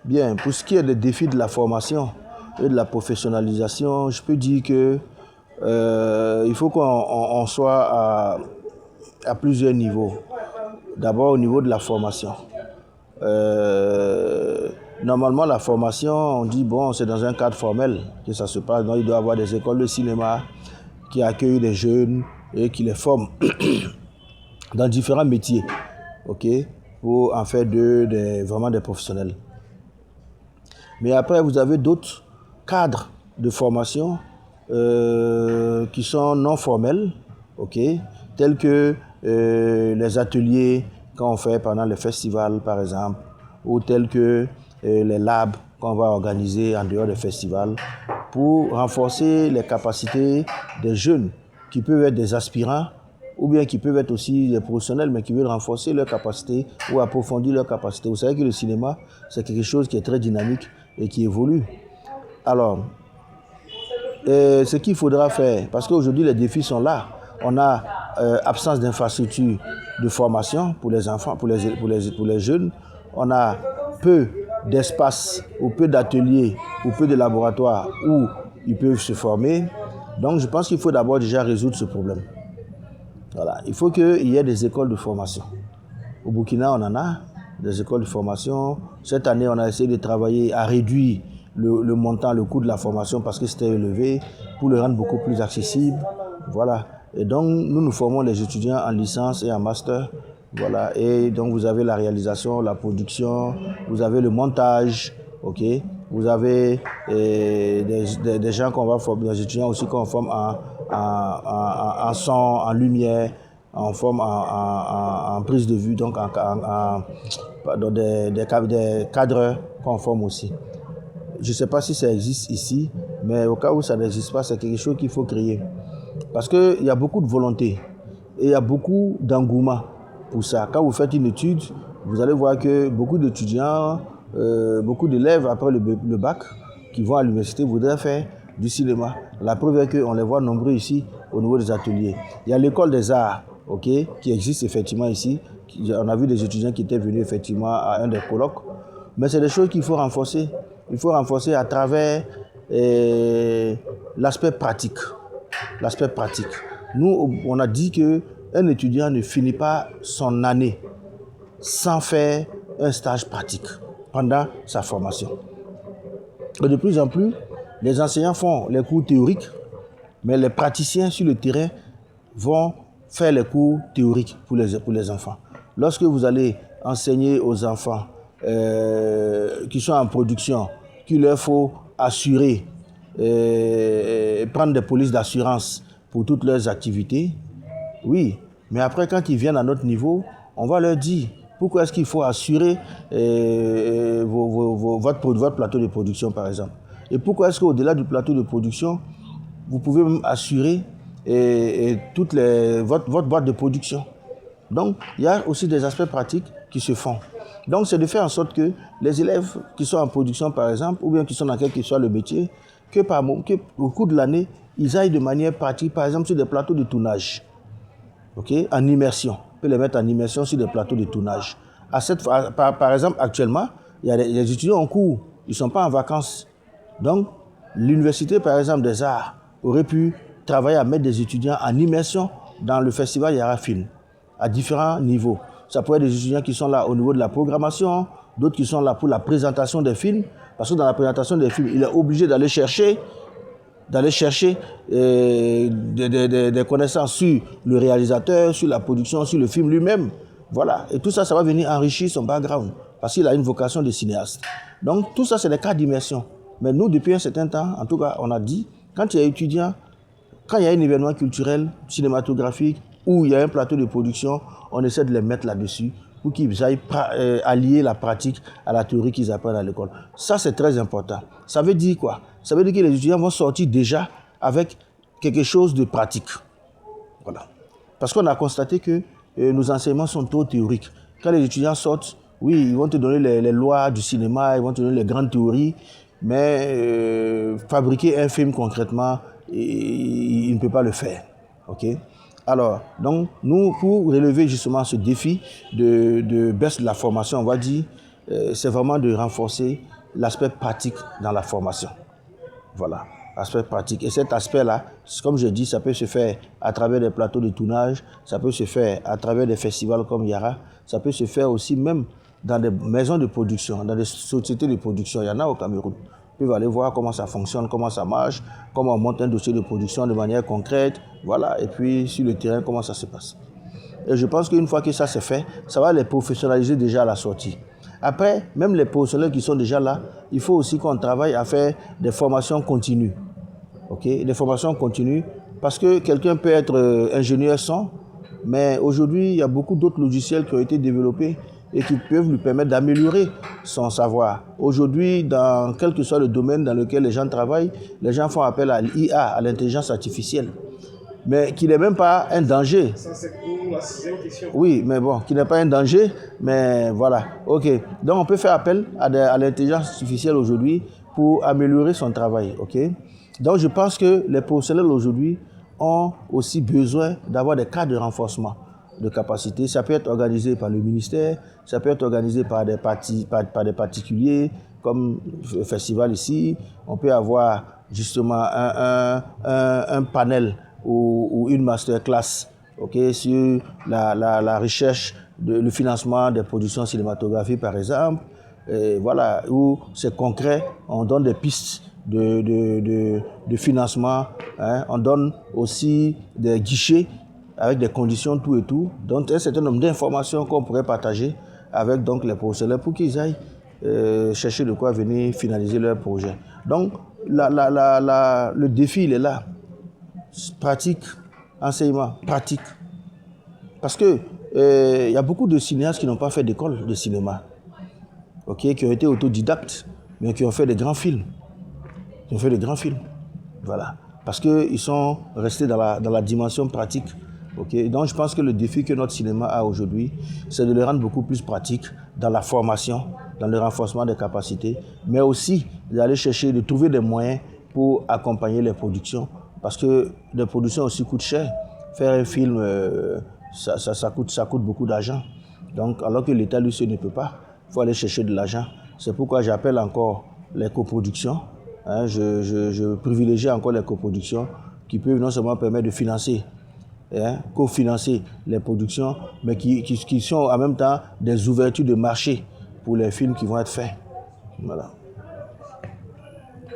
Bien, pour ce qui est des défis de la formation et de la professionnalisation, je peux dire que il faut qu'on soit à plusieurs niveaux. D'abord au niveau de la formation. Normalement, la formation, on dit, bon, c'est dans un cadre formel que ça se passe. Donc, il doit y avoir des écoles de cinéma qui accueillent les jeunes et qui les forment dans différents métiers, ok, pour en faire vraiment des professionnels. Mais après, vous avez d'autres cadres de formation qui sont non formels, ok, tels que les ateliers qu'on fait pendant les festivals, par exemple, ou tels que les labs qu'on va organiser en dehors des festivals pour renforcer les capacités des jeunes qui peuvent être des aspirants ou bien qui peuvent être aussi des professionnels, mais qui veulent renforcer leurs capacités ou approfondir leurs capacités. Vous savez que le cinéma, c'est quelque chose qui est très dynamique et qui évolue. Alors, ce qu'il faudra faire, parce qu'aujourd'hui les défis sont là, on a absence d'infrastructures de formation pour les enfants, pour les jeunes, on a peu d'espace ou peu d'ateliers ou peu de laboratoires où ils peuvent se former. Donc je pense qu'il faut d'abord déjà résoudre ce problème. Voilà. Il faut qu'il y ait des écoles de formation. Au Burkina, on en a des écoles de formation. Cette année, on a essayé de travailler à réduire le montant, le coût de la formation parce que c'était élevé pour le rendre beaucoup plus accessible. Voilà. Et donc, nous formons les étudiants en licence et en master. Voilà. Et donc, vous avez la réalisation, la production, vous avez le montage, ok. Vous avez des gens qu'on va former, des étudiants aussi qu'on forme en son, en lumière, en forme en prise de vue, donc des cadres qu'on forme aussi. Je ne sais pas si ça existe ici, mais au cas où ça n'existe pas, c'est quelque chose qu'il faut créer. Parce qu'il y a beaucoup de volonté et il y a beaucoup d'engouement pour ça. Quand vous faites une étude, vous allez voir que beaucoup d'étudiants, beaucoup d'élèves après le bac qui vont à l'université voudraient faire du cinéma. La preuve est qu'on les voit nombreux ici au niveau des ateliers. Il y a l'école des arts, ok, qui existe effectivement ici. On a vu des étudiants qui étaient venus effectivement à un des colloques. Mais c'est des choses qu'il faut renforcer. Il faut renforcer à travers l'aspect pratique. L'aspect pratique. Nous, on a dit qu'un étudiant ne finit pas son année sans faire un stage pratique pendant sa formation. Et de plus en plus, les enseignants font les cours théoriques, mais les praticiens sur le terrain vont faire les cours théoriques pour les enfants. Lorsque vous allez enseigner aux enfants qui sont en production, qu'il leur faut assurer, prendre des polices d'assurance pour toutes leurs activités, oui, mais après quand ils viennent à notre niveau, on va leur dire pourquoi est-ce qu'il faut assurer votre plateau de production par exemple. Et pourquoi est-ce qu'au-delà du plateau de production, vous pouvez même assurer votre boîte de production. Donc, il y a aussi des aspects pratiques qui se font. Donc, c'est de faire en sorte que les élèves qui sont en production, par exemple, ou bien qui sont dans quel que soit le métier, qu'au cours de l'année, ils aillent de manière pratique, par exemple, sur des plateaux de tournage. Ok, en immersion. On peut les mettre en immersion sur des plateaux de tournage. Par exemple, actuellement, il y a les étudiants en cours, ils ne sont pas en vacances. Donc, l'université, par exemple, des arts, aurait pu travailler à mettre des étudiants en immersion dans le festival Yara Film, à différents niveaux. Ça pourrait être des étudiants qui sont là au niveau de la programmation, d'autres qui sont là pour la présentation des films, parce que dans la présentation des films, il est obligé d'aller chercher des connaissances sur le réalisateur, sur la production, sur le film lui-même. Voilà. Et tout ça, ça va venir enrichir son background, parce qu'il a une vocation de cinéaste. Donc, tout ça, c'est des cas d'immersion. Mais nous, depuis un certain temps, en tout cas, on a dit, quand il y a étudiants, quand il y a un événement culturel, cinématographique, où il y a un plateau de production, on essaie de les mettre là-dessus pour qu'ils aillent allier la pratique à la théorie qu'ils apprennent à l'école. Ça, c'est très important. Ça veut dire quoi? Ça veut dire que les étudiants vont sortir déjà avec quelque chose de pratique. Voilà. Parce qu'on a constaté que nos enseignements sont trop théoriques. Quand les étudiants sortent, oui, ils vont te donner les lois du cinéma, ils vont te donner les grandes théories, mais fabriquer un film concrètement, il ne peut pas le faire. Ok? Alors, donc, nous, pour relever justement ce défi de baisse de la formation, on va dire, c'est vraiment de renforcer l'aspect pratique dans la formation. Voilà, aspect pratique. Et cet aspect-là, comme je dis, ça peut se faire à travers des plateaux de tournage, ça peut se faire à travers des festivals comme Yara, ça peut se faire aussi même dans des maisons de production, dans des sociétés de production. Il y en a au Cameroun. Vous pouvez aller voir comment ça fonctionne, comment ça marche, comment on monte un dossier de production de manière concrète, voilà, et puis sur le terrain, comment ça se passe. Et je pense qu'une fois que ça s'est fait, ça va les professionnaliser déjà à la sortie. Après, même les professionnels qui sont déjà là, il faut aussi qu'on travaille à faire des formations continues. Okay? Des formations continues, parce que quelqu'un peut être ingénieur son, mais aujourd'hui, il y a beaucoup d'autres logiciels qui ont été développés et qui peuvent lui permettre d'améliorer son savoir. Aujourd'hui, dans quel que soit le domaine dans lequel les gens travaillent, les gens font appel à l'IA, à l'intelligence artificielle, mais qui n'est même pas un danger. Ça, c'est pour la 6e question. Oui, mais bon, qui n'est pas un danger, mais voilà. Ok, donc on peut faire appel à l'intelligence artificielle aujourd'hui pour améliorer son travail, ok. Donc je pense que les professionnels aujourd'hui ont aussi besoin d'avoir des cas de renforcement de capacité. Ça peut être organisé par le ministère, ça peut être organisé par des particuliers, comme le festival ici. On peut avoir justement un panel ou une masterclass, okay, sur la recherche, le financement des productions cinématographiques par exemple. Et voilà, où c'est concret, on donne des pistes de financement, hein. On donne aussi des guichets avec des conditions tout et tout, donc un certain nombre d'informations qu'on pourrait partager avec donc les professionnels pour qu'ils aillent chercher de quoi venir finaliser leur projet. Donc le défi il est là, pratique, enseignement, pratique. Parce que y a beaucoup de cinéastes qui n'ont pas fait d'école de cinéma, okay, qui ont été autodidactes, mais qui ont fait des grands films. Ils ont fait des grands films, voilà. Parce qu'ils sont restés dans la dimension pratique. Okay. Donc je pense que le défi que notre cinéma a aujourd'hui, c'est de le rendre beaucoup plus pratique dans la formation, dans le renforcement des capacités, mais aussi d'aller chercher, de trouver des moyens pour accompagner les productions. Parce que les productions aussi coûtent cher. Faire un film, ça coûte beaucoup d'argent. Donc alors que l'État lui seul ne peut pas, il faut aller chercher de l'argent. C'est pourquoi j'appelle encore les coproductions. Hein, je privilégie encore les coproductions qui peuvent non seulement permettre de financer, cofinancer les productions, mais qui sont en même temps des ouvertures de marché pour les films qui vont être faits. Voilà.